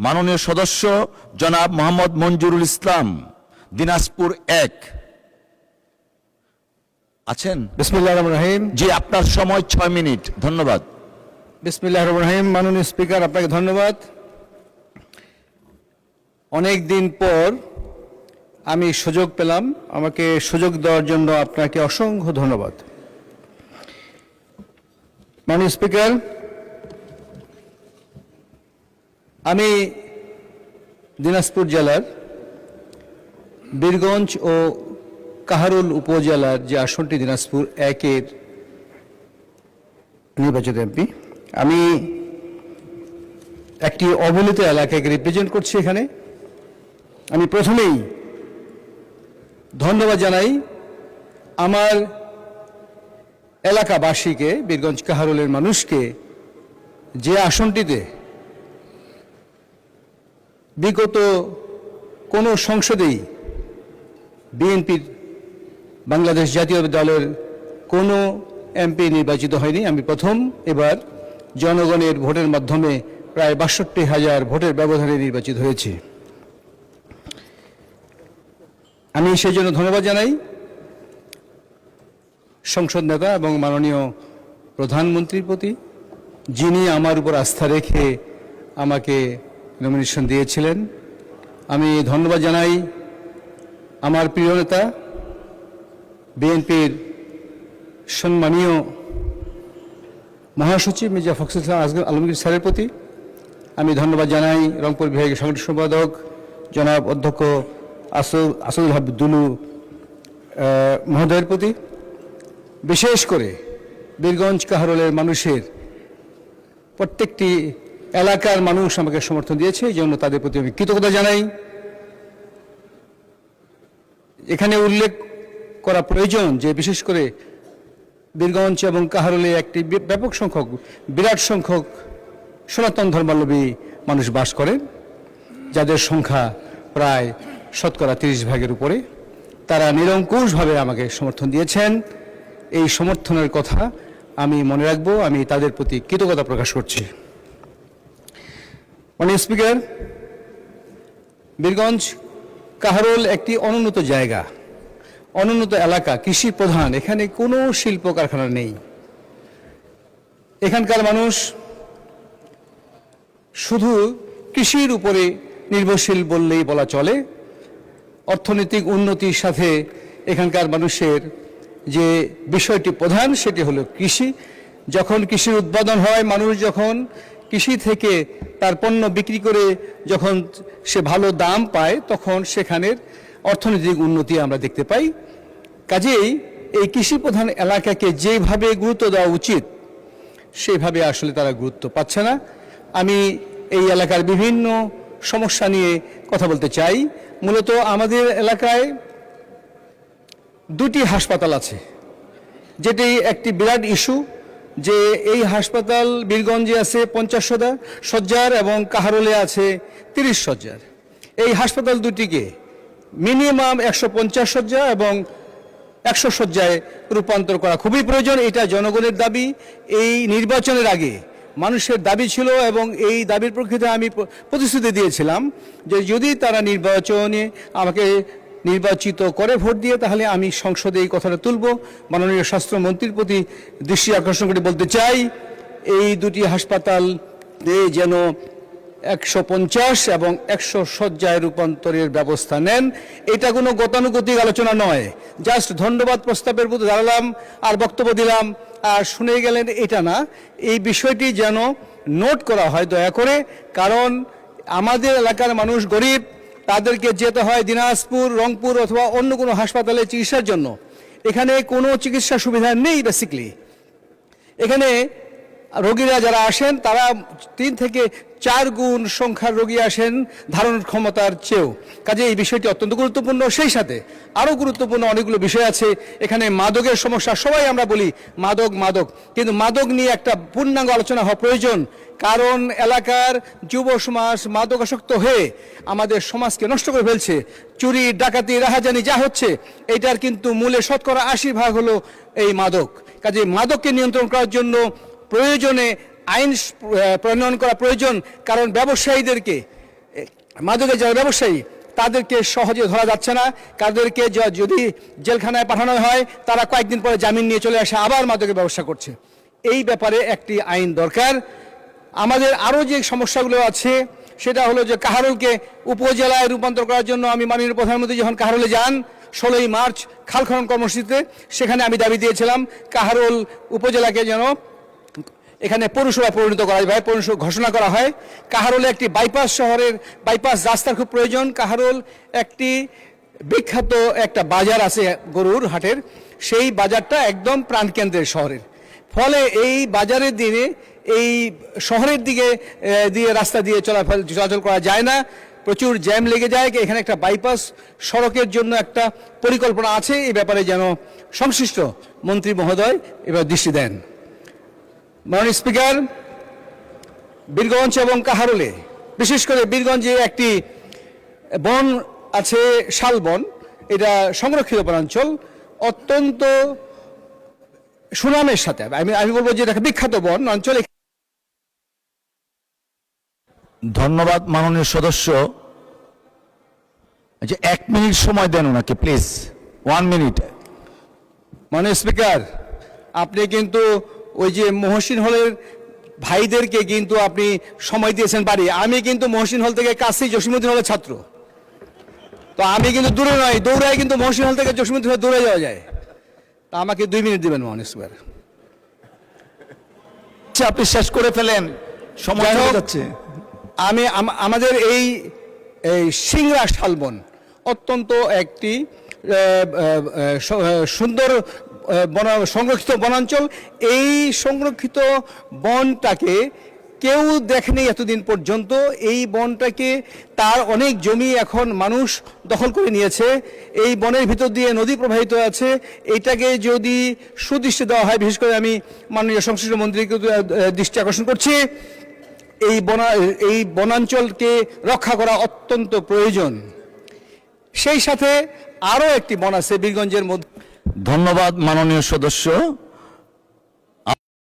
মাননীয় সদস্য জনাব মোহাম্মদ মঞ্জুরুল ইসলাম, দিনাজপুর 1 আছেন? বিসমিল্লাহির রহমানির রহিম। জি, আপনার সময় 6 মিনিট। ধন্যবাদ। বিসমিল্লাহির রহমানির রহিম। মাননীয় স্পিকার, আপনাকে ধন্যবাদ। অনেক দিন পর আমি সুযোগ পেলাম, আমাকে সুযোগ দেওয়ার জন্য আপনাকে অসংখ্য ধন্যবাদ। মাননীয় স্পিকার, আমি দিনাজপুর জেলার বীরগঞ্জ ও কাহারোল উপজেলার যে আসনটি দিনাজপুর 1-এর নির্বাচিত এমপি, আমি একটি অবহেলিত এলাকাকে রিপ্রেজেন্ট করছি এখানে। আমি প্রথমেই ধন্যবাদ জানাই আমার এলাকাবাসীকে, বীরগঞ্জ কাহারোলের মানুষকে, যে আসনটিতে বিগত কোনো সংসদেই বিএনপির বাংলাদেশ জাতীয় দলের কোনো এমপি নির্বাচিত হয়নি। আমি প্রথম এবার জনগণের ভোটের মাধ্যমে প্রায় ৬২,০০০ ভোটের ব্যবধানে নির্বাচিত হয়েছি। আমি সেই জন্য ধন্যবাদ জানাই সংসদ নেতা এবং মাননীয় প্রধানমন্ত্রীর প্রতি, যিনি আমার উপর আস্থা রেখে আমাকে নমিনেশন দিয়েছিলেন। আমি ধন্যবাদ জানাই আমার প্রিয় নেতা বিএনপির সম্মানীয় মহাসচিব মির্জা ফখরুল ইসলাম আলমগীর স্যারের প্রতি। আমি ধন্যবাদ জানাই রংপুর বিভাগীয় সাংগঠনিক সম্পাদক জনাব অধ্যক্ষ আসাদুল হাবিব দুলু মহোদয়ের প্রতি। বিশেষ করে বীরগঞ্জ কাহারোলের মানুষের প্রত্যেকটি এলাকার মানুষ আমাকে সমর্থন দিয়েছে, এই জন্য তাদের প্রতি আমি কৃতজ্ঞতা জানাই। এখানে উল্লেখ করা প্রয়োজন যে বিশেষ করে বীরগঞ্জ এবং কাহারোলে একটি ব্যাপক সংখ্যক, বিরাট সংখ্যক সনাতন ধর্মাবলম্বী মানুষ বাস করেন, যাদের সংখ্যা প্রায় 30% উপরে। তারা নিরঙ্কুশভাবে আমাকে সমর্থন দিয়েছেন। এই সমর্থনের কথা আমি মনে রাখবো, আমি তাদের প্রতি কৃতজ্ঞতা প্রকাশ করছি। মাননীয় স্পিকার, বীরগঞ্জ কাহারোল একটি অনুন্নত জায়গা, অনুন্নত এলাকা, কৃষি প্রধান। এখানে কোনো শিল্প কারখানা নেই। এখানকার মানুষ শুধু কৃষির উপরে নির্ভরশীল বললেই বলা চলে। অর্থনৈতিক উন্নতির সাথে এখানকার মানুষের যে বিষয়টি প্রধান, সেটি হলো কৃষি। যখন কৃষির উৎপাদন হয়, মানুষ যখন কৃষি থেকে তার পণ্য বিক্রি করে যখন সে ভালো দাম পায়, তখন সেখানের অর্থনৈতিক উন্নতি আমরা দেখতে পাই। কাজেই এই কৃষি প্রধান এলাকাকে যেভাবে গুরুত্ব দেওয়া উচিত, সেভাবে আসলে তারা গুরুত্ব পাচ্ছে না। আমি এই এলাকার বিভিন্ন সমস্যা নিয়ে কথা বলতে চাই। মূলত আমাদের এলাকায় 2টি হাসপাতাল আছে, যেটি একটি বিরাট ইস্যু, যে এই হাসপাতাল বীরগঞ্জে আছে 50 শয্যার এবং কাহারোলে আছে 30 শয্যার। এই হাসপাতাল দুটিকে মিনিমাম 150 শয্যা এবং 100 শয্যায় রূপান্তর করা খুবই প্রয়োজন। এটা জনগণের দাবি। এই নির্বাচনের আগে মানুষের দাবি ছিল এবং এই দাবির প্রেক্ষিতে আমি প্রতিশ্রুতি দিয়েছিলাম যে যদি তারা নির্বাচনে আমাকে নির্বাচিত করে ভোট দিয়ে, তাহলে আমি সংসদে এই কথাটা তুলব। মাননীয় স্বাস্থ্যমন্ত্রীর প্রতি দৃষ্টি আকর্ষণ করে বলতে চাই, এই 2টি হাসপাতাল যেন 150 এবং 100 শয্যায় রূপান্তরের ব্যবস্থা নেন। এটা কোনো গতানুগতিক আলোচনা নয়, জাস্ট ধন্যবাদ প্রস্তাবের প্রতি দাঁড়ালাম আর বক্তব্য দিলাম আর শুনে গেলেন, এটা না। এই বিষয়টি যেন নোট করা হয় দয়া করে, কারণ আমাদের এলাকার মানুষ গরিব, তাদেরকে যেতে হয় দিনাজপুর, রংপুর অথবা অন্য কোনো হাসপাতালে চিকিৎসার জন্য। এখানে কোনো চিকিৎসা সুবিধা নেই। বেসিক্যালি এখানে রোগীরা যারা আসেন, তারা 3 থেকে 4 গুণ সংখ্যার রোগী আসেন ধারণ ক্ষমতার চেয়েও। কাজে এই বিষয়টি অত্যন্ত গুরুত্বপূর্ণ। সেই সাথে আরও গুরুত্বপূর্ণ অনেকগুলো বিষয় আছে। এখানে মাদকের সমস্যা, সবাই আমরা বলি মাদক মাদক, কিন্তু মাদক নিয়ে একটা পূর্ণাঙ্গ আলোচনা হওয়া প্রয়োজন। কারণ এলাকার যুব সমাজ মাদকাসক্ত হয়ে আমাদের সমাজকে নষ্ট করে ফেলছে। চুরি, ডাকাতি, রাহাজানি যা হচ্ছে, এটার কিন্তু মূলে 80% হলো এই মাদক। কাজে মাদককে নিয়ন্ত্রণ করার জন্য প্রয়োজনে আইন প্রণয়ন করা প্রয়োজন। কারণ ব্যবসায়ীদেরকে মাদকের যারা ব্যবসায়ী তাদেরকে সহজে ধরা যাচ্ছে না। তাদেরকে যদি জেলখানায় পাঠানো হয় তারা কয়েকদিন পরে জামিন নিয়ে চলে আসে, আবার মাদকের ব্যবসা করছে। এই ব্যাপারে একটি আইন দরকার। আমাদের আরও যে সমস্যাগুলো আছে সেটা হলো যে কাহারোলকে উপজেলায় রূপান্তর করার জন্য আমি মাননীয় প্রধানমন্ত্রী যখন কাহারোলে যান 16ই মার্চ খাল খনন কর্মসূচিতে, সেখানে আমি দাবি দিয়েছিলাম কাহারোল উপজেলাকে যেন এখানে পৌরসভা পরিণত করা হয়, পৌরসভা ঘোষণা করা হয়। কাহারোলে একটি বাইপাস শহরের বাইপাস রাস্তার খুব প্রয়োজন। কাহারোল একটি বিখ্যাত একটা বাজার আছে গরুর হাটের, সেই বাজারটা একদম প্রাণকেন্দ্রের শহরের। ফলে এই বাজারের দিনে এই শহরের দিকে দিয়ে রাস্তা দিয়ে চলাচল করা যায় না, প্রচুর জ্যাম লেগে যায়। এখানে একটা বাইপাস সড়কের জন্য একটা পরিকল্পনা আছে, এই ব্যাপারে যেন সংশ্লিষ্ট মন্ত্রী মহোদয় এবার দৃষ্টি দেন। মাননীয় স্পিকার, বীরগঞ্জ এবং কাহারোলে, বিশেষ করে বীরগঞ্জে একটি বন আছে শালবন, এটা সংরক্ষিত বনাঞ্চল, অত্যন্ত সুনামের সাথে আমি বলবো যে এটা বিখ্যাত বন অঞ্চল। ধন্যবাদ মাননীয় সদস্য। আচ্ছা, 1 মিনিট সময় দেন ওনাকে প্লিজ, 1 মিনিট। মাননীয় স্পিকার, আপনি কিন্তু ওই যে মহসিন হলের ভাইদেরকে কিন্তু আপনি সময় দিয়েছেন বাড়ি। আমি কিন্তু মহসিন হল থেকে কাছেই জসীমউদ্দিন হলের ছাত্র, তো আমি কিন্তু দূরে নয়, দৌড়াই কিন্তু মহসিন হল থেকে জসীমউদ্দিন হলে দৌড়ে যাওয়া যায়। তা আমাকে 2 মিনিট দিবেন মাননীয় স্পিকার। আচ্ছা, আপনি শেষ করে ফেলেন, সময় হয়ে যাচ্ছে। আমি আমাদের এই সিংড়া শালবন অত্যন্ত একটি সুন্দর সংরক্ষিত বনাঞ্চল। এই সংরক্ষিত বনটাকে কেউ দেখেনি এতদিন পর্যন্ত। এই বনটাকে তার অনেক জমি এখন মানুষ দখল করে নিয়েছে। এই বনের ভিতর দিয়ে নদী প্রবাহিত আছে। এইটাকে যদি সুদৃষ্টি দেওয়া হয়, বিশেষ করে আমি মাননীয় সংশ্লিষ্ট মন্ত্রীকে দৃষ্টি আকর্ষণ করছি, এই বনাঞ্চলকে রক্ষা করা অত্যন্ত প্রয়োজন। সেই সাথে আরও একটি বন আছে বীরগঞ্জের মধ্যে। ধন্যবাদ মাননীয় সদস্য।